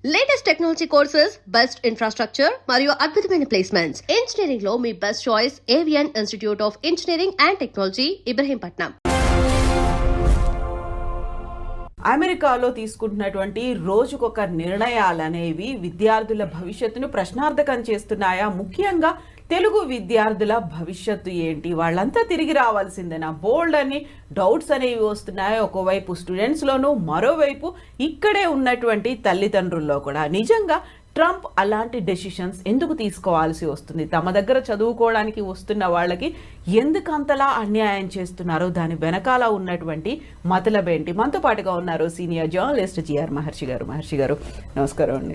Latest technology courses, best infrastructure మరియు అద్భుతమైన placements. Engineering లో మీ best choice Avian Institute of Engineering and Technology, Ibrahimpatnam. అమెరికాలో తీసుకుంటున్నటువంటి రోజుకొక నిర్ణయాలు అనేవి విద్యార్థుల భవిష్యత్తును ప్రశ్నార్థకం చేస్తున్నాయా? ముఖ్యంగా తెలుగు విద్యార్థుల భవిష్యత్తు ఏంటి? వాళ్ళంతా తిరిగి రావాల్సిందేనా? బోల్డ్ అని డౌట్స్ అనేవి వస్తున్నాయి ఒకవైపు స్టూడెంట్స్లోనూ, మరోవైపు ఇక్కడే ఉన్నటువంటి తల్లిదండ్రుల్లో కూడా. నిజంగా ట్రంప్ అలాంటి డెసిషన్స్ ఎందుకు తీసుకోవాల్సి వస్తుంది? తమ దగ్గర చదువుకోవడానికి వస్తున్న వాళ్ళకి ఎందుకు అంతలా అన్యాయం చేస్తున్నారు? దాని వెనకాల ఉన్నటువంటి మతలబేంటి? మనతో పాటుగా ఉన్నారు సీనియర్ జర్నలిస్ట్ జిఆర్ మహర్షి గారు. నమస్కారం అండి.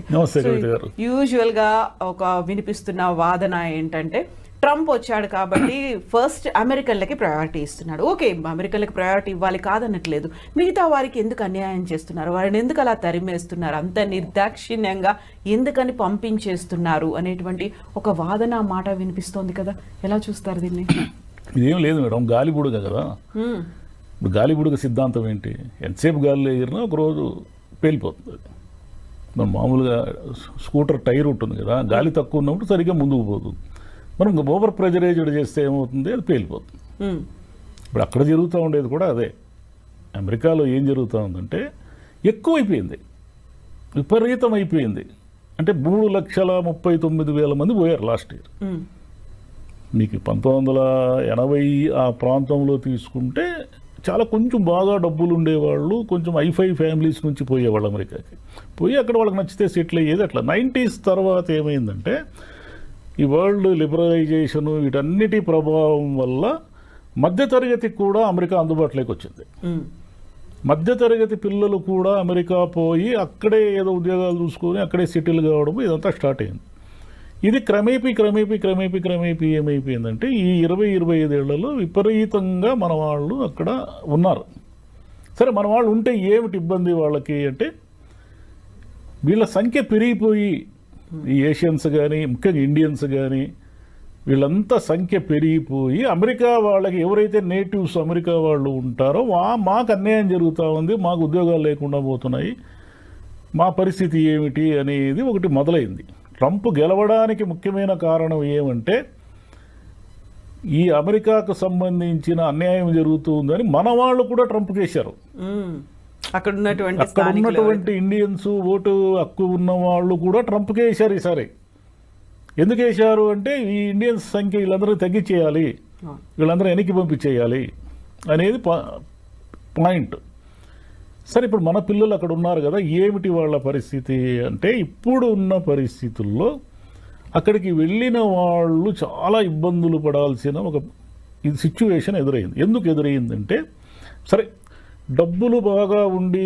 యూజువల్ గా ఒక వినిపిస్తున్న వాదన ఏంటంటే, ట్రంప్ వచ్చాడు కాబట్టి ఫస్ట్ అమెరికన్లకి ప్రయారిటీ ఇస్తున్నాడు. ఓకే, అమెరికన్లకి ప్రయారిటీ ఇవ్వాలి, కాదనట్లేదు. మిగతా వారికి ఎందుకు అన్యాయం చేస్తున్నారు? వారిని ఎందుకు అలా తరిమేస్తున్నారు? అంత నిర్దాక్షిణ్యంగా ఎందుకని పంపించేస్తున్నారు అనేటువంటి ఒక వాదన మాట వినిపిస్తోంది కదా. ఎలా చూస్తారు దీన్ని? ఇదేం లేదు మేడం, గాలిబుడుగ కదా. ఇప్పుడు గాలిబుడుగ సిద్ధాంతం ఏంటి? ఎంతసేపు గాలిలో ఎగిరినా ఒకరోజు పేలిపోతుంది. మనం మామూలుగా స్కూటర్ టైర్ ఉంటుంది కదా, గాలి తక్కువ ఉన్నప్పుడు సరిగ్గా ముందుకు పోతుంది. మనం ఓవర్ ప్రెజరైజ్డ్ చేస్తే ఏమవుతుంది? అది పేలిపోతుంది. ఇప్పుడు అక్కడ జరుగుతూ ఉండేది కూడా అదే. అమెరికాలో ఏం జరుగుతూ ఉందంటే, ఎక్కువైపోయింది, విపరీతం అయిపోయింది. అంటే 3,39,000 మంది పోయారు లాస్ట్ ఇయర్. మీకు 1980 ఆ ప్రాంతంలో తీసుకుంటే చాలా కొంచెం బాగా డబ్బులు ఉండేవాళ్ళు, కొంచెం ఐఫై ఫ్యామిలీస్ నుంచి పోయేవాళ్ళు అమెరికాకి. పోయి అక్కడ వాళ్ళకి నచ్చితే సెటిల్ అయ్యేది. అట్లా 90s తర్వాత ఏమైందంటే, ఈ వరల్డ్ లిబరలైజేషను వీటన్నిటి ప్రభావం వల్ల మధ్యతరగతికి కూడా అమెరికా అందుబాటులోకి వచ్చింది. మధ్యతరగతి పిల్లలు కూడా అమెరికా పోయి అక్కడే ఏదో ఉద్యోగాలు చూసుకొని అక్కడే సెటిల్ కావడం, ఇదంతా స్టార్ట్ అయింది. ఇది క్రమేపీ ఏమైపోయిందంటే, ఈ 20-25 ఏళ్లలో విపరీతంగా మన వాళ్ళు అక్కడ ఉన్నారు. సరే, మన వాళ్ళు ఉంటే ఏమిటి ఇబ్బంది వాళ్ళకి అంటే, వీళ్ళ సంఖ్య పెరిగిపోయి, ఈ ఏషియన్స్ కానీ ముఖ్యంగా ఇండియన్స్ కానీ వీళ్ళంతా సంఖ్య పెరిగిపోయి అమెరికా వాళ్ళకి ఎవరైతే నేటివ్స్ అమెరికా వాళ్ళు ఉంటారో మాకు అన్యాయం జరుగుతూ ఉంది, మాకు ఉద్యోగాలు లేకుండా పోతున్నాయి, మా పరిస్థితి ఏమిటి అనేది ఒకటి మొదలైంది. ట్రంప్ గెలవడానికి ముఖ్యమైన కారణం ఏమంటే, ఈ అమెరికాకు సంబంధించిన అన్యాయం జరుగుతుందని మన వాళ్ళు కూడా ట్రంప్ చేశారు. అక్కడ ఉన్నటువంటి ఇండియన్స్, ఓటు హక్కు ఉన్న వాళ్ళు కూడా ట్రంప్కే వేశారు ఈసారి. ఎందుకు వేశారు అంటే, ఈ ఇండియన్స్ సంఖ్య వీళ్ళందరూ తగ్గించేయాలి, వీళ్ళందరూ వెనక్కి పంపించేయాలి అనేది పాయింట్. సరే, ఇప్పుడు మన పిల్లలు అక్కడ ఉన్నారు కదా, ఏమిటి వాళ్ళ పరిస్థితి అంటే, ఇప్పుడు ఉన్న పరిస్థితుల్లో అక్కడికి వెళ్ళిన వాళ్ళు చాలా ఇబ్బందులు పడాల్సిన ఒక సిచ్యువేషన్ ఎదురైంది. ఎందుకు ఎదురైందంటే, సరే డబ్బులు బాగా ఉండి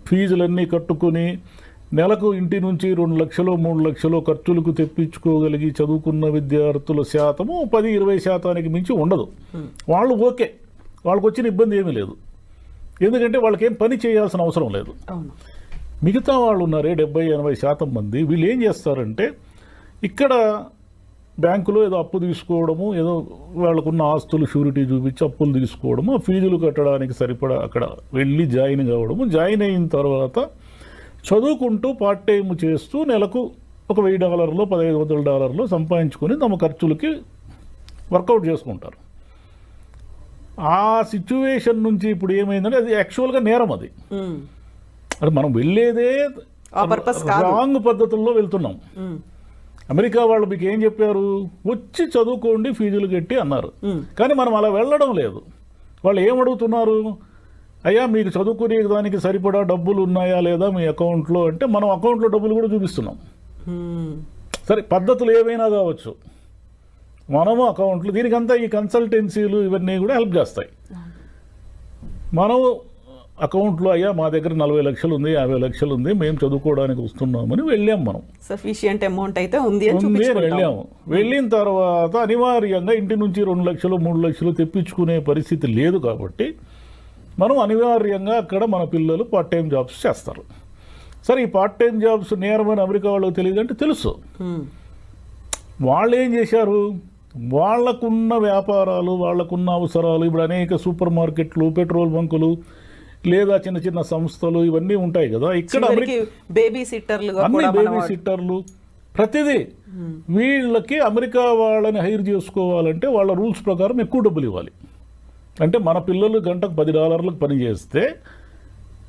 ఫీజులన్నీ కట్టుకుని నెలకు ఇంటి నుంచి 2 లక్షలు 3 లక్షలు ఖర్చులకు తెప్పించుకోగలిగి చదువుకున్న విద్యార్థుల శాతము 10-20% మించి ఉండదు. వాళ్ళు ఓకే, వాళ్ళకు వచ్చిన ఇబ్బంది ఏమీ లేదు, ఎందుకంటే వాళ్ళకేం పని చేయాల్సిన అవసరం లేదు. మిగతా వాళ్ళు ఉన్నారే 70-80% మంది, వీళ్ళు ఏం చేస్తారంటే, ఇక్కడ బ్యాంకులో ఏదో అప్పు తీసుకోవడము, ఏదో వాళ్ళకున్న ఆస్తులు షూరిటీ చూపించి అప్పులు తీసుకోవడము, ఫీజులు కట్టడానికి సరిపడా అక్కడ వెళ్ళి జాయిన్ కావడము, జాయిన్ అయిన తర్వాత చదువుకుంటూ పార్ట్ టైం చేస్తూ నెలకు ఒక $1,000 $1,500 సంపాదించుకొని తమ ఖర్చులకి వర్కౌట్ చేసుకుంటారు. ఆ సిచ్యువేషన్ నుంచి ఇప్పుడు ఏమైందంటే, అది యాక్చువల్గా నేరం. అది మనం వెళ్ళేదే రాంగ్ పద్ధతుల్లో వెళ్తున్నాం. అమెరికా వాళ్ళు మీకు ఏం చెప్పారు? వచ్చి చదువుకోండి, ఫీజులు కట్టి అన్నారు. కానీ మనం అలా వెళ్ళడం లేదు. వాళ్ళు ఏమడుగుతున్నారు? అయ్యా, మీకు చదువుకునే దానికి సరిపడా డబ్బులు ఉన్నాయా లేదా మీ అకౌంట్లో అంటే, మనం అకౌంట్లో డబ్బులు కూడా చూపిస్తున్నాం. సరే, పద్ధతులు ఏవైనా కావచ్చు, మనము అకౌంట్లు, దీనికంతా ఈ కన్సల్టెన్సీలు ఇవన్నీ కూడా హెల్ప్ చేస్తాయి. మనము అకౌంట్లో, అయ్యా మా దగ్గర 40 లక్షలు ఉంది, 50 లక్షలు ఉంది, మేము చదువుకోవడానికి వస్తున్నామని వెళ్ళాం. మనం సఫిషియంట్ అమౌంట్ అయితే ఉంది అని వెళ్ళాము. వెళ్ళిన తర్వాత అనివార్యంగా ఇంటి నుంచి 2 లక్షలు 3 లక్షలు తెప్పించుకునే పరిస్థితి లేదు కాబట్టి మనం అనివార్యంగా అక్కడ మన పిల్లలు పార్ట్ టైం జాబ్స్ చేస్తారు. సరే, ఈ పార్ట్ టైం జాబ్స్ నేరమని అమెరికా వాళ్ళకి తెలియదంటే తెలుసు. వాళ్ళు ఏం చేశారు? వాళ్లకున్న వ్యాపారాలు, వాళ్లకున్న అవసరాలు, ఇప్పుడు అనేక సూపర్ మార్కెట్లు, పెట్రోల్ బంకులు, లేదా చిన్న చిన్న సంస్థలు ఇవన్నీ ఉంటాయి కదా. ఇక్కడ బేబీ సిట్టర్లుగా అన్ని కూడా బేబీ సిట్టర్లు ప్రతిదీ వీళ్ళకి అమెరికా వాళ్ళని హైర్ చేసుకోవాలంటే వాళ్ళ రూల్స్ ప్రకారం ఎక్కువ డబ్బులు ఇవ్వాలి. అంటే మన పిల్లలు గంటకు $10 పని చేస్తే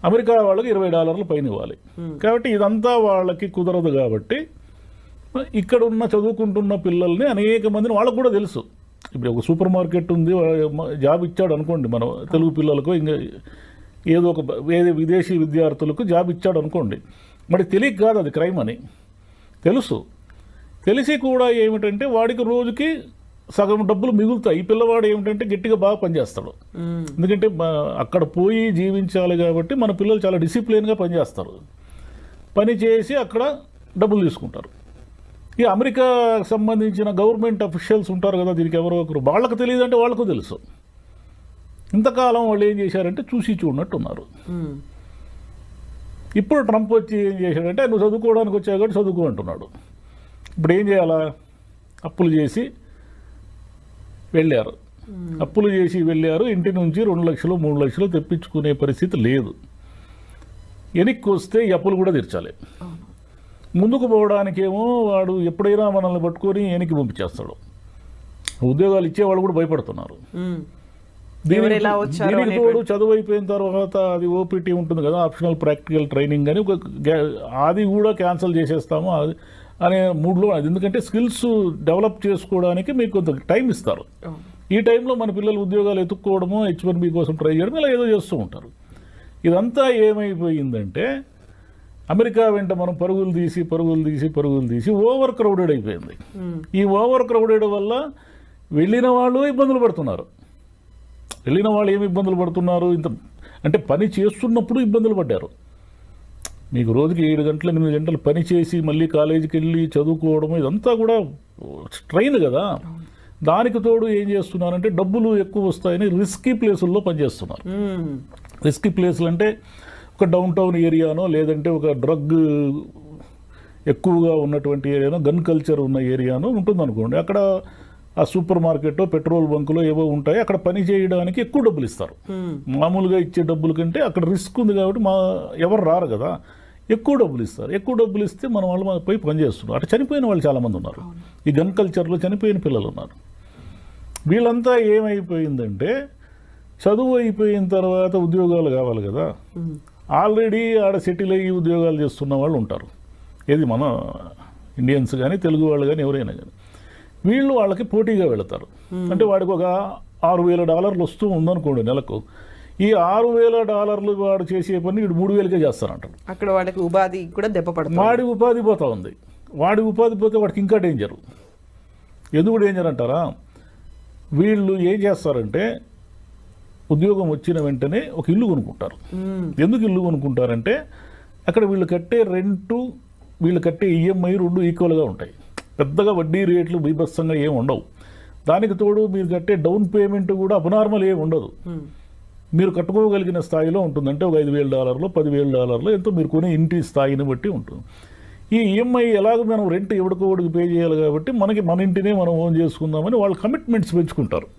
అమెరికా వాళ్ళకి $20 పైన ఇవ్వాలి. కాబట్టి ఇదంతా వాళ్ళకి కుదరదు. కాబట్టి ఇక్కడ ఉన్న చదువుకుంటున్న పిల్లల్ని అనేక మందిని వాళ్ళకు కూడా తెలుసు. ఇప్పుడు ఒక సూపర్ మార్కెట్ ఉంది, జాబ్ ఇచ్చాడు అనుకోండి మన తెలుగు పిల్లలకు, ఇంకా ఏదో ఒక విదేశీ విద్యార్థులకు జాబ్ ఇచ్చాడు అనుకోండి, మరి తెలియక కాదు అది క్రైమ్ అని తెలుసు. తెలిసి కూడా ఏమిటంటే వాడికి రోజుకి సగం డబ్బులు మిగులుతాయి. ఈ పిల్లవాడు ఏమిటంటే గట్టిగా బాగా పనిచేస్తాడు. ఎందుకంటే అక్కడ పోయి జీవించాలి కాబట్టి మన పిల్లలు చాలా డిసిప్లిన్గా పనిచేస్తారు. పని చేసి అక్కడ డబ్బులు తీసుకుంటారు. ఈ అమెరికాకు సంబంధించిన గవర్నమెంట్ అఫీషియల్స్ ఉంటారు కదా, దీనికి ఎవరో ఒకరు, వాళ్ళకు తెలియదు అంటే వాళ్ళకు తెలుసు. ఇంతకాలం వాళ్ళు ఏం చేశారంటే చూసి చూడనట్టు ఉన్నారు. ఇప్పుడు ట్రంప్ వచ్చి ఏం చేశాడంటే నువ్వు చదువుకోవడానికి వచ్చావు కాబట్టి చదువుకో అంటున్నాడు. ఇప్పుడు ఏం చేయాలా? అప్పులు చేసి వెళ్ళారు. అప్పులు చేసి వెళ్ళారు. ఇంటి నుంచి 2 లక్షలు 3 లక్షలు తెప్పించుకునే పరిస్థితి లేదు. వెనక్కి వస్తే ఈ అప్పులు కూడా తీర్చాలి. ముందుకు పోవడానికేమో వాడు ఎప్పుడైనా మనల్ని పట్టుకొని వెనక్కి పంపించేస్తాడు. ఉద్యోగాలు ఇచ్చేవాళ్ళు కూడా భయపడుతున్నారు. దీనికి తోడు చదువు అయిపోయిన తర్వాత అది ఓపీటీ ఉంటుంది కదా, ఆప్షనల్ ప్రాక్టికల్ ట్రైనింగ్ అని ఒక అది కూడా క్యాన్సిల్ చేసేస్తాము అనే మూడ్లో. అది ఎందుకంటే స్కిల్స్ డెవలప్ చేసుకోవడానికి మీకు కొంత టైం ఇస్తారు. ఈ టైంలో మన పిల్లలు ఉద్యోగాలు ఎత్తుక్కోవడము, H1B కోసం ట్రై చేయడం, ఇలా ఏదో చేస్తూ ఉంటారు. ఇదంతా ఏమైపోయిందంటే అమెరికా వెంట మనం పరుగులు తీసి ఓవర్ క్రౌడెడ్ అయిపోయింది. ఈ ఓవర్ క్రౌడెడ్ వల్ల వెళ్ళిన వాళ్ళు ఇబ్బందులు పడుతున్నారు. వెళ్ళిన వాళ్ళు ఏమి ఇబ్బందులు పడుతున్నారు? ఇంత అంటే పని చేస్తున్నప్పుడు ఇబ్బందులు పడ్డారు. మీకు రోజుకి 7 గంటలు 8 గంటలు పని చేసి మళ్ళీ కాలేజీకి వెళ్ళి చదువుకోవడం, ఇదంతా కూడా స్ట్రెయిన్ కదా. దానికి తోడు ఏం చేస్తున్నారంటే డబ్బులు ఎక్కువ వస్తాయని రిస్కీ ప్లేసుల్లో పనిచేస్తున్నారు. రిస్కీ ప్లేసులు అంటే ఒక డౌన్ టౌన్ ఏరియానో, లేదంటే ఒక డ్రగ్ ఎక్కువగా ఉన్నటువంటి ఏరియానో, గన్ కల్చర్ ఉన్న ఏరియానో ఉంటుందనుకోండి. అక్కడ ఆ సూపర్ మార్కెట్, పెట్రోల్ బంకులో ఏవో ఉంటాయి, అక్కడ పని చేయడానికి ఎక్కువ డబ్బులు ఇస్తారు. మామూలుగా ఇచ్చే డబ్బుల కంటే అక్కడ రిస్క్ ఉంది కాబట్టి ఎవరు రారు కదా, ఎక్కువ డబ్బులు ఇస్తారు. ఎక్కువ డబ్బులు ఇస్తే మన వాళ్ళు పోయి పని చేస్తున్నారు. అక్కడ చనిపోయిన వాళ్ళు చాలామంది ఉన్నారు. ఈ గన్ కల్చర్లో చనిపోయిన పిల్లలు ఉన్నారు. వీళ్ళంతా ఏమైపోయిందంటే చదువు అయిపోయిన తర్వాత ఉద్యోగాలు కావాలి కదా, ఆల్రెడీ ఆడ సెటిల్ అయ్యి ఉద్యోగాలు చేస్తున్న వాళ్ళు ఉంటారు. ఏది మన ఇండియన్స్ కానీ తెలుగు వాళ్ళు కానీ ఎవరైనా కానీ వీళ్ళు వాళ్ళకి పోటీగా వెళతారు. అంటే వాడికి ఒక $6,000 వస్తూ ఉందనుకోండి నెలకు. ఈ $6,000 వాడు చేసే పని వీడు 3,000కే చేస్తారంటారు. అక్కడ వాడికి ఉపాధి కూడా దెబ్బపడుతుంది. వాడి ఉపాధి పోతా ఉంది. వాడి ఉపాధి పోతే వాడికి ఇంకా డేంజరు. ఎందుకు డేంజర్ అంటారా? వీళ్ళు ఏం చేస్తారంటే ఉద్యోగం వచ్చిన వెంటనే ఒక ఇల్లు కొనుక్కుంటారు. ఎందుకు ఇల్లు కొనుక్కుంటారంటే అక్కడ వీళ్ళు కట్టే రెంటు, వీళ్ళు కట్టే EMI 2 ఈక్వల్గా ఉంటాయి. పెద్దగా వడ్డీ రేట్లు బీభత్సంగా ఏమి ఉండవు. దానికి తోడు మీరు కట్టే డౌన్ పేమెంట్ కూడా అబ్నార్మల్ ఏమి ఉండదు. మీరు కట్టుకోగలిగిన స్థాయిలో ఉంటుంది. అంటే ఒక $5,000 $10,000 ఎంతో మీరు కొనే ఇంటి స్థాయిని బట్టి ఉంటుంది. ఈ EMI ఎలాగో మనం రెంట్ ఎవడికోడికి పే చేయాలి కాబట్టి మన ఇంటినే మనం ఓన్ చేసుకుందామని వాళ్ళు కమిట్మెంట్స్ పెంచుకుంటారు.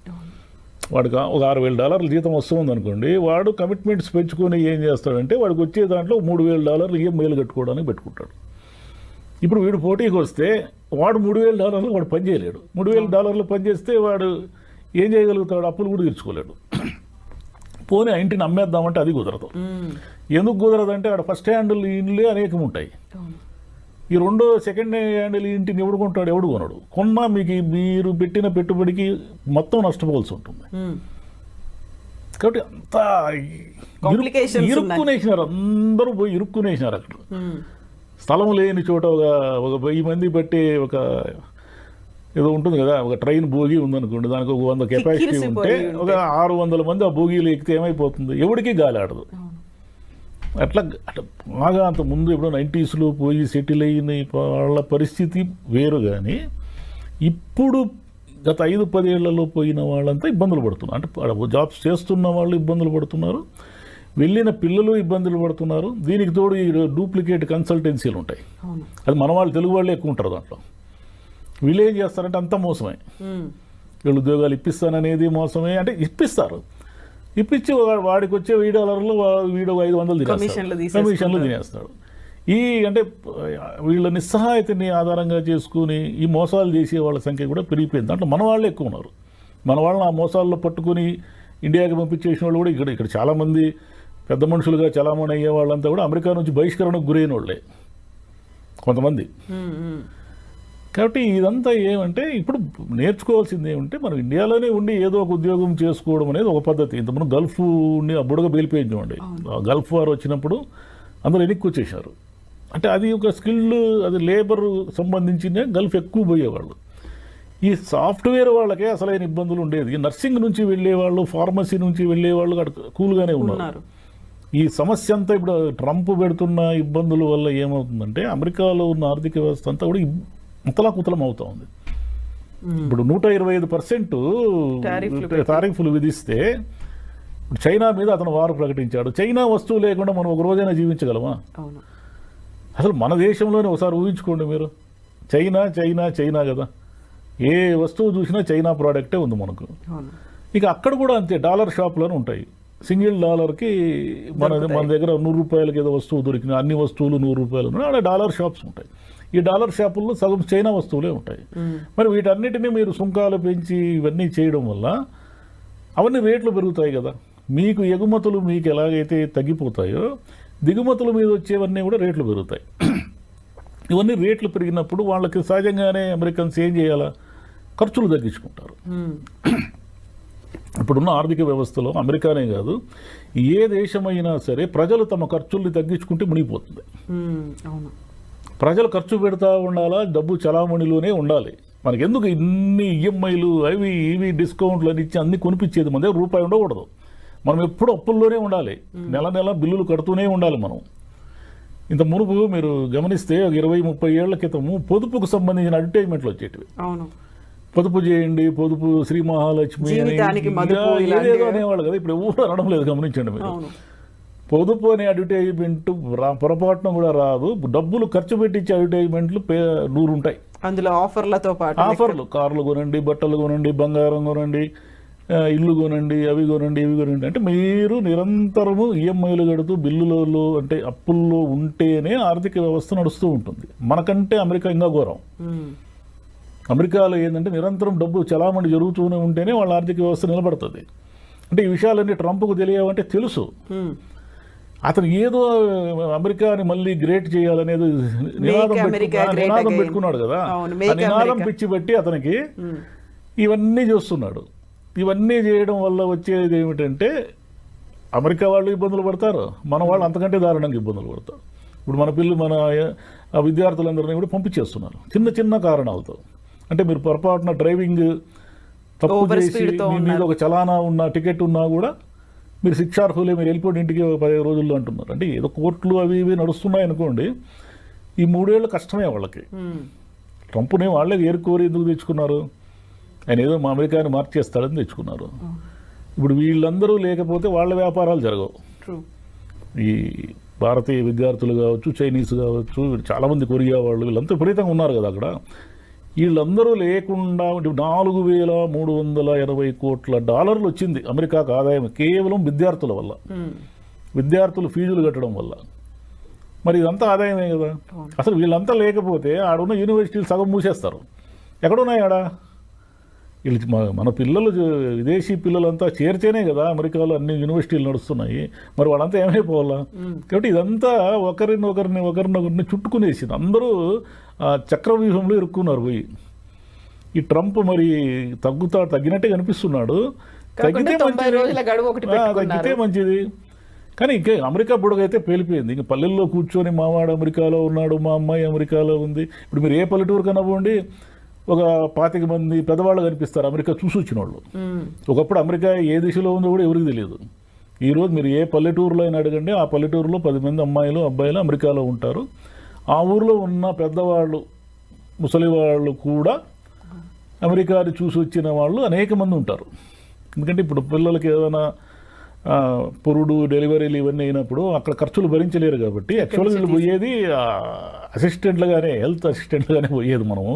వాడికి ఒక $6,000 జీతం వస్తుంది అనుకోండి, వాడు కమిట్మెంట్స్ పెంచుకొని ఏం చేస్తాడంటే వాడికి వచ్చే దాంట్లో $3,000 EMIలు కట్టుకోవడానికి పెట్టుకుంటాడు. ఇప్పుడు వీడు పోటీకి వస్తే వాడు $3,000 వాడు పని చేయలేడు. $3,000 పని చేస్తే వాడు ఏం చేయగలుగుతాడు? అప్పులు కూడా తీర్చుకోలేడు. పోనీ ఆ ఇంటిని అమ్మేద్దామంటే అది కుదరదు. ఎందుకు కుదరదంటే ఆడ ఫస్ట్ హ్యాండిల్ ఇండ్లే అనేకం ఉంటాయి. ఈ సెకండ్ హ్యాండిల్ ఇంటిని ఎవడు కొంటాడు? ఎవడు కొనడు. కొన్నా మీకు మీరు పెట్టిన పెట్టుబడికి మొత్తం నష్టపోవాల్సి ఉంటుంది. కాబట్టి అంతా ఇరుక్కునేసినారు. అందరూ పోయి ఇరుక్కునేసినారు. అక్కడ స్థలం లేని చోట ఒక 1000 మంది బట్టి ఒక ఏదో ఉంటుంది కదా, ఒక ట్రైన్ బోగి ఉందనుకోండి, దానికి ఒక 100 కెపాసిటీ ఉంటే ఒక 600 మంది ఆ బోగీలు ఎక్కితే ఏమైపోతుంది? ఎవరికి గాలి ఆడదు. అట్లా బాగా అంత ముందు ఎప్పుడో 90sలో పోయి సెటిల్ అయిన వాళ్ళ పరిస్థితి వేరు. కానీ ఇప్పుడు గత 5-10 ఏళ్లలో పోయిన వాళ్ళంతా ఇబ్బందులు పడుతున్నారు. అంటే జాబ్స్ చేస్తున్న వాళ్ళు ఇబ్బందులు పడుతున్నారు, వెళ్ళిన పిల్లలు ఇబ్బందులు పడుతున్నారు. దీనికి తోడు ఈ డూప్లికేట్ కన్సల్టెన్సీలు ఉంటాయి. అది మన వాళ్ళు తెలుగు వాళ్ళే ఎక్కువ ఉంటారు దాంట్లో. వీళ్ళు ఏం చేస్తారంటే అంతా మోసమే. వీళ్ళు ఉద్యోగాలు ఇప్పిస్తాననేది మోసమే. అంటే ఇప్పిస్తారు, ఇప్పించి వాడికి వచ్చే $1000 వీడు 500 కమిషన్లు కమిషన్లు తినేస్తాడు. ఈ అంటే వీళ్ళ నిస్సహాయతని ఆధారంగా చేసుకుని ఈ మోసాలు చేసే వాళ్ళ సంఖ్య కూడా పెరిగిపోయింది. దాంట్లో మన వాళ్ళే ఎక్కువ ఉన్నారు. మన వాళ్ళని ఆ మోసాల్లో పట్టుకుని ఇండియాకి పంపించేసిన వాళ్ళు కూడా ఇక్కడ చాలామంది పెద్ద మనుషులుగా చలామణి అయ్యే వాళ్ళంతా కూడా అమెరికా నుంచి బహిష్కరణకు గురైన వాళ్ళే కొంతమంది. కాబట్టి ఇదంతా ఏమంటే ఇప్పుడు నేర్చుకోవాల్సింది ఏమంటే మనం ఇండియాలోనే ఉండి ఏదో ఒక ఉద్యోగం చేసుకోవడం అనేది ఒక పద్ధతి. ఇంతకుముందు గల్ఫ్ని ఆ బుడగ బేలిపోయించండి. గల్ఫ్ వార్ వచ్చినప్పుడు అందరూ వెనక్కి వచ్చేసారు. అంటే అది ఒక స్కిల్, అది లేబర్ సంబంధించిన గల్ఫ్ ఎక్కువ పోయేవాళ్ళు. ఈ సాఫ్ట్వేర్ వాళ్ళకే అసలైన ఇబ్బందులు ఉండేది. ఈ నర్సింగ్ నుంచి వెళ్ళేవాళ్ళు, ఫార్మసీ నుంచి వెళ్ళేవాళ్ళు అక్కడ కూల్గానే ఉన్నారు. ఈ సమస్య అంతా ఇప్పుడు ట్రంప్ పెడుతున్న ఇబ్బందుల వల్ల ఏమవుతుందంటే అమెరికాలో ఉన్న ఆర్థిక వ్యవస్థ అంతా కూడా ముతలాకుతలం అవుతా ఉంది. ఇప్పుడు 125% టారిఫ్లు విధిస్తే చైనా మీద అతను వారు ప్రకటించాడు. చైనా వస్తువు లేకుండా మనం ఒక రోజైనా జీవించగలమా? అసలు మన దేశంలోనే ఒకసారి ఊహించుకోండి మీరు. చైనా చైనా చైనా కదా, ఏ వస్తువు చూసినా చైనా ప్రోడక్టే ఉంది మనకు. ఇక అక్కడ కూడా అంతే, డాలర్ షాపులోనే ఉంటాయి. సింగిల్ డాలర్కి మన దగ్గర $100 ఏదో వస్తువు దొరికిన అన్ని వస్తువులు $100 ఉన్నాయి. అక్కడ డాలర్ షాప్స్ ఉంటాయి. ఈ డాలర్ షాపుల్లో సగం చైనా వస్తువులే ఉంటాయి. మరి వీటన్నిటినీ మీరు సుంకాలు పెంచి ఇవన్నీ చేయడం వల్ల అవన్నీ రేట్లు పెరుగుతాయి కదా. మీకు ఎగుమతులు మీకు ఎలాగైతే తగ్గిపోతాయో దిగుమతుల మీద వచ్చేవన్నీ కూడా రేట్లు పెరుగుతాయి. ఇవన్నీ రేట్లు పెరిగినప్పుడు వాళ్ళకి సహజంగానే అమెరికన్స్ ఏం చేయాలా, ఖర్చులు తగ్గించుకుంటారు. ఇప్పుడున్న ఆర్థిక వ్యవస్థలో అమెరికానే కాదు, ఏ దేశమైనా సరే ప్రజలు తమ ఖర్చుల్ని తగ్గించుకుంటే మునిగిపోతుంది. ప్రజలు ఖర్చు పెడతా ఉండాలా, డబ్బు చలామణిలోనే ఉండాలి. మనకెందుకు ఇన్ని ఈఎంఐలు అవి ఇవి డిస్కౌంట్లు అని ఇచ్చి అన్ని కొనిపించేది? మన దగ్గర రూపాయి ఉండకూడదు. మనం ఎప్పుడు అప్పుల్లోనే ఉండాలి, నెల నెల బిల్లులు కడుతూనే ఉండాలి. మనం ఇంత మునుపు మీరు గమనిస్తే 20-30 ఏళ్ల క్రితము పొదుపుకు సంబంధించిన అడ్వర్టైజ్మెంట్లు వచ్చేటివి. పొదుపు చేయండి, పొదుపు శ్రీ మహాలక్ష్మి ఏదేదో అనేవాళ్ళు కదా. ఇప్పుడు ఎవరు అనడం లేదు, గమనించండి మీరు. పొదుపు అనే అడ్వర్టైజ్మెంట్ పొరపాటున కూడా రాదు. డబ్బులు ఖర్చు పెట్టించే అడ్వర్టైజ్మెంట్లు 100 ఉంటాయి. అందులో ఆఫర్లతో పాటు ఆఫర్లు, కార్లు కొనండి, బట్టలు కొనండి, బంగారం కొనండి, ఇల్లు కొనండి, అవి కొనండి, ఇవి కొనండి. అంటే మీరు నిరంతరము ఈఎంఐలు కడుతూ బిల్లులలో అంటే అప్పుల్లో ఉంటేనే ఆర్థిక వ్యవస్థ నడుస్తూ ఉంటుంది. మనకంటే అమెరికా ఇంకా ఘోరం. అమెరికాలో ఏంటంటే నిరంతరం డబ్బు చలామణి జరుగుతూనే ఉంటేనే వాళ్ళ ఆర్థిక వ్యవస్థ నిలబడుతుంది. అంటే ఈ విషయాలన్నీ ట్రంప్కు తెలియవంటే తెలుసు. అతను ఏదో అమెరికాని మళ్ళీ గ్రేట్ చేయాలనేది నినాదం పెట్టుకున్నాడు కదా. ఆ నినాదం పిచ్చి బట్టి అతనికి ఇవన్నీ చేస్తున్నాడు. ఇవన్నీ చేయడం వల్ల వచ్చేది ఏమిటంటే అమెరికా వాళ్ళు ఇబ్బందులు పడతారు, మన వాళ్ళు అంతకంటే దారుణంగా ఇబ్బందులు పడతారు. ఇప్పుడు మన విద్యార్థులందరినీ కూడా పంపించేస్తున్నారు చిన్న చిన్న కారణాలతో. అంటే మీరు పొరపాటున డ్రైవింగ్ తప్పు చేసి మీ మీద ఒక చలానా ఉన్న టికెట్ ఉన్నా కూడా మీరు శిక్షార్హులే, మీరు వెళ్ళిపోయిన ఇంటికి 15 రోజుల్లో అంటున్నారు. అంటే ఏదో కోర్టులు అవి ఇవి నడుస్తున్నాయి అనుకోండి, ఈ 3 ఏళ్ళు కష్టమే వాళ్ళకి. ట్రంప్ని వాళ్ళే ఏరుకోరి ఎందుకు తెచ్చుకున్నారు? ఆయన ఏదో మా అమెరికాని మార్చేస్తాడని తెచ్చుకున్నారు. ఇప్పుడు వీళ్ళందరూ లేకపోతే వాళ్ళ వ్యాపారాలు జరగవు. ఈ భారతీయ విద్యార్థులు కావచ్చు, చైనీస్ కావచ్చు, చాలామంది కొరియా వాళ్ళు, వీళ్ళంతా విపరీతంగా ఉన్నారు కదా అక్కడ. వీళ్ళందరూ లేకుండా $4,380 కోట్ల వచ్చింది అమెరికాకు ఆదాయం కేవలం విద్యార్థుల వల్ల, విద్యార్థులు ఫీజులు కట్టడం వల్ల. మరి ఇదంతా ఆదాయమే కదా. అసలు వీళ్ళంతా లేకపోతే ఆడున్న యూనివర్సిటీలు సగం మూసేస్తారు. ఎక్కడున్నాయి ఆడ? వీళ్ళు మన పిల్లలు, విదేశీ పిల్లలంతా చేర్చేనే కదా అమెరికాలో అన్ని యూనివర్సిటీలు నడుస్తున్నాయి. మరి వాళ్ళంతా ఏమైపోవాలా? కాబట్టి ఇదంతా ఒకరినొకరిని చుట్టుకునేసింది. అందరూ చక్రవ్యూహంలో ఇరుక్కున్నారు పోయి. ఈ ట్రంప్ మరి తగ్గినట్టే కనిపిస్తున్నాడు. తగ్గితే మంచిది. కానీ ఇంకే అమెరికా బుడగైతే పేలిపోయింది. ఇంక పల్లెల్లో కూర్చొని మావాడు అమెరికాలో ఉన్నాడు, మా అమ్మాయి అమెరికాలో ఉంది. ఇప్పుడు మీరు ఏ పల్లెటూరు కన్నా పోండి, ఒక 25 మంది పెద్దవాళ్ళు కనిపిస్తారు అమెరికా చూసి వచ్చిన వాళ్ళు. ఒకప్పుడు అమెరికా ఏ దిశలో ఉందో కూడా ఎవరికి తెలియదు. ఈరోజు మీరు ఏ పల్లెటూరులో అయినా అడగండి, ఆ పల్లెటూరులో 10 మంది అమ్మాయిలు అబ్బాయిలు అమెరికాలో ఉంటారు. ఆ ఊరిలో ఉన్న పెద్దవాళ్ళు, ముసలి వాళ్ళు కూడా అమెరికాని చూసి వచ్చిన వాళ్ళు అనేక మంది ఉంటారు. ఎందుకంటే ఇప్పుడు పిల్లలకి ఏదైనా పురుడు, డెలివరీలు ఇవన్నీ అయినప్పుడు అక్కడ ఖర్చులు భరించలేరు కాబట్టి యాక్చువల్గా వీళ్ళు పోయేది అసిస్టెంట్లుగానే, హెల్త్ అసిస్టెంట్లుగానే పోయేది మనము.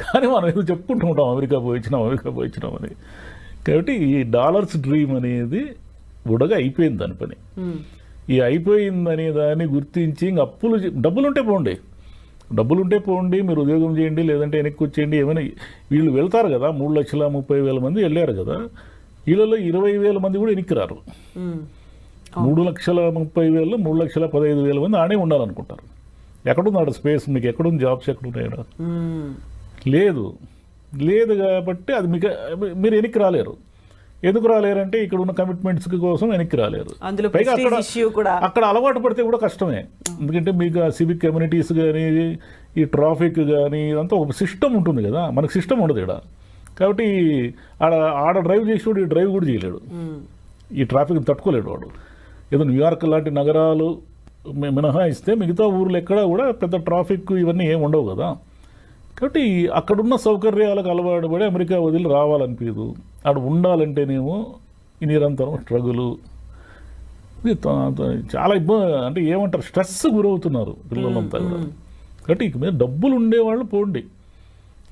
కానీ మనం ఏదో చెప్పుకుంటూ ఉంటాం అమెరికా పోయించినాం అని. కాబట్టి ఈ డాలర్స్ డ్రీమ్ అనేది బుడగా అయిపోయింది దాని పని. ఈ అయిపోయిందనే దాన్ని గుర్తించి ఇంక డబ్బులుంటే పోండి, మీరు ఉద్యోగం చేయండి, లేదంటే వెనక్కి వచ్చేయండి, ఏమైనా వీళ్ళు వెళ్తారు కదా, 3,30,000 మంది వెళ్ళారు కదా, వీళ్ళలో 20,000 మంది కూడా వెనక్కి రారు. 3,30,000, 3,15,000 మంది ఆడే ఉండాలనుకుంటారు. ఎక్కడున్నాడు స్పేస్, మీకు ఎక్కడుంది జాబ్స్, ఎక్కడున్నాయో లేదు కాబట్టి అది మీరు వెనక్కి రాలేరు. ఎందుకు రాలేరంటే ఇక్కడ ఉన్న కమిట్మెంట్స్ కోసం వెనక్కి రాలేరు. పైగా అక్కడ అలవాటు పడితే కూడా కష్టమే. ఎందుకంటే మీకు ఆ సివిక్ కమ్యూనిటీస్ కానీ, ఈ ట్రాఫిక్ కానీ, ఇదంతా ఒక సిస్టమ్ ఉంటుంది కదా, మనకు సిస్టమ్ ఉండదు ఇక్కడ. కాబట్టి ఆడ డ్రైవ్ చేసేవాడు ఈ డ్రైవ్ కూడా చేయలేడు, ఈ ట్రాఫిక్ తట్టుకోలేడు వాడు. ఏదో న్యూయార్క్ లాంటి నగరాలు మినహాయిస్తే మిగతా ఊర్లు ఎక్కడ కూడా పెద్ద ట్రాఫిక్ ఇవన్నీ ఏమి ఉండవు కదా. కాబట్టి అక్కడున్న సౌకర్యాలకు అలవాటు పడి అమెరికా వదిలి రావాలనిపించదు. అక్కడ ఉండాలంటేనేమో ఈ నిరంతరం స్ట్రగులు, చాలా ఇబ్బంది, అంటే ఏమంటారు, స్ట్రెస్ గురవుతున్నారు పిల్లలంతా కూడా. కాబట్టి ఇక మీద డబ్బులు ఉండేవాళ్ళు పోండి,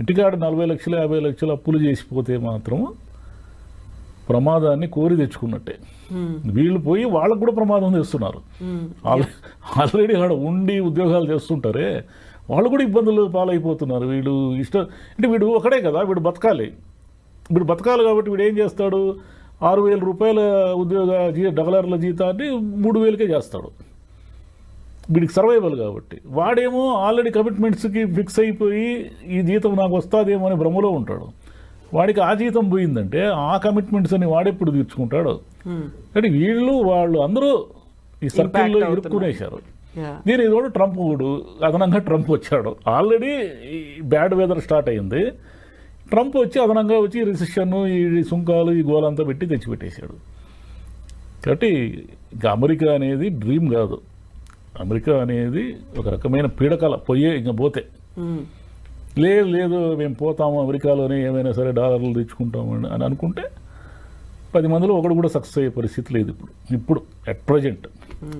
ఇంటికాడ 40 లక్షలు 50 లక్షలు అప్పులు చేసిపోతే మాత్రం ప్రమాదాన్ని కోరి తెచ్చుకున్నట్టే. వీళ్ళు పోయి వాళ్ళకు కూడా ప్రమాదం చేస్తున్నారు. ఆల్రెడీ ఆడ ఉండి ఉద్యోగాలు చేస్తుంటారే వాళ్ళు కూడా ఇబ్బందులు పాలైపోతున్నారు. వీడు ఒకడే కదా, వీడు బతకాలి కాబట్టి వీడు ఏం చేస్తాడు, 6,000 రూపాయల $1 జీతాన్ని 3,000కే చేస్తాడు. వీడికి సర్వైవల్ కాబట్టి. వాడేమో ఆల్రెడీ కమిట్మెంట్స్కి ఫిక్స్ అయిపోయి ఈ జీతం నాకు వస్తుందేమో అనే భ్రమలో ఉంటాడు. వాడికి ఆ జీతం పోయిందంటే ఆ కమిట్మెంట్స్ అని వాడెప్పుడు తీర్చుకుంటాడు. అంటే వాళ్ళు అందరూ ఈ సర్కిల్లో ఇరుక్కునేశారు. దీని ఇదోడు అదనంగా ట్రంప్ వచ్చాడు. ఆల్రెడీ బ్యాడ్ వెదర్ స్టార్ట్ అయింది, ట్రంప్ వచ్చి అదనంగా వచ్చి రిసెషన్, ఈ సుంకాలు, ఈ గోలంతా పెట్టి తెచ్చిపెట్టేశాడు. కాబట్టి ఇంకా అమెరికా అనేది డ్రీమ్ కాదు, అమెరికా అనేది ఒక రకమైన పీడకల. ఇంకా పోతే లేదు మేము పోతాము అమెరికాలోనే, ఏమైనా సరే డాలర్లు తెచ్చుకుంటాము అని అనుకుంటే 10 మందిలో ఒకడు కూడా సక్సెస్ అయ్యే పరిస్థితి లేదు ఇప్పుడు అట్ ప్రజెంట్.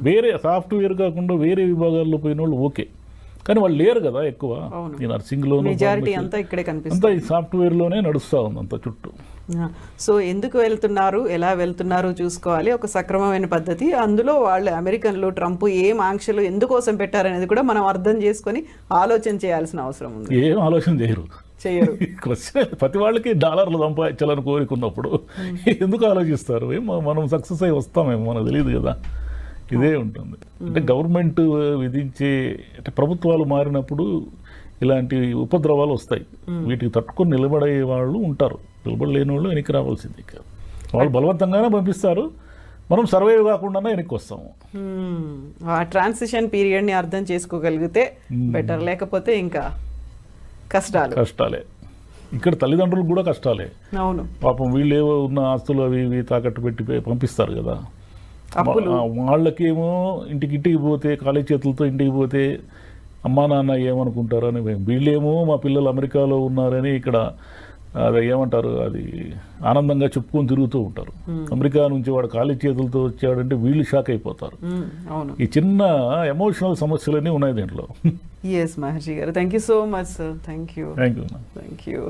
వేరే సాఫ్ట్వేర్ కాకుండా వేరే విభాగాల్లో పోయిన వాళ్ళు ఓకే, కానీ వాళ్ళు లేరు కదా ఎక్కువ. ఈ నర్సింగ్లోనూ అంతా ఈ సాఫ్ట్వేర్లోనే నడుస్తూ ఉంది అంత చుట్టూ. సో ఎందుకు వెళ్తున్నారు, ఎలా వెళ్తున్నారు చూసుకోవాలి, ఒక సక్రమమైన పద్ధతి. అందులో వాళ్ళు అమెరికన్లు ట్రంప్ ఏం ఆంక్షలు ఎందుకోసం పెట్టారనేది కూడా మనం అర్థం చేసుకొని ఆలోచన చేయాల్సిన అవసరం ఉంది. ఏం ఆలోచన చేయరు. ప్రతి వాళ్ళకి డాలర్లు సంపాదించాలని కోరుకున్నప్పుడు ఎందుకు ఆలోచిస్తారు? మనం సక్సెస్ అయ్యి వస్తామేమో మనకు తెలియదు కదా. ఇదే ఉంటుంది. అంటే గవర్నమెంట్ విధించే, అంటే ప్రభుత్వాలు మారినప్పుడు ఇలాంటి ఉపద్రవాలు వస్తాయి. వీటికి తట్టుకొని నిలబడే వాళ్ళు ఉంటారు, నిలబడలేని వాళ్ళు వెనక్కి రావాల్సింది. వాళ్ళు బలవంతంగానే పంపిస్తారు, మనం సర్వైవ్ కాకుండా వెనక్కి వస్తాము. ఆ ట్రాన్సిషన్ పీరియడ్ని అర్థం చేసుకోగలిగితే బెటర్, లేకపోతే ఇంకా కష్టాలే. ఇక్కడ తల్లిదండ్రులకు కూడా కష్టాలే. అవును, పాపం వీళ్ళు ఏవో ఉన్న ఆస్తులు అవి ఇవి తాకట్టు పెట్టి పంపిస్తారు కదా. వాళ్ళకేమో ఇంటికి పోతే, ఖాళీ చేతులతో ఇంటికి పోతే అమ్మా నాన్న ఏమనుకుంటారు అని, వీళ్ళేమో మా పిల్లలు అమెరికాలో ఉన్నారని ఇక్కడ అది ఏమంటారు, అది ఆనందంగా చెప్పుకొని తిరుగుతూ ఉంటారు. అమెరికా నుంచి వాడు ఖాళీ చేతులతో వచ్చాడంటే వీళ్ళు షాక్ అయిపోతారు. ఈ చిన్న ఎమోషనల్ సమస్యలన్నీ ఉన్నాయి దీంట్లో. Yes, Maharshi garu. Thank you so much, sir. Thank you. Thank you. Thank you.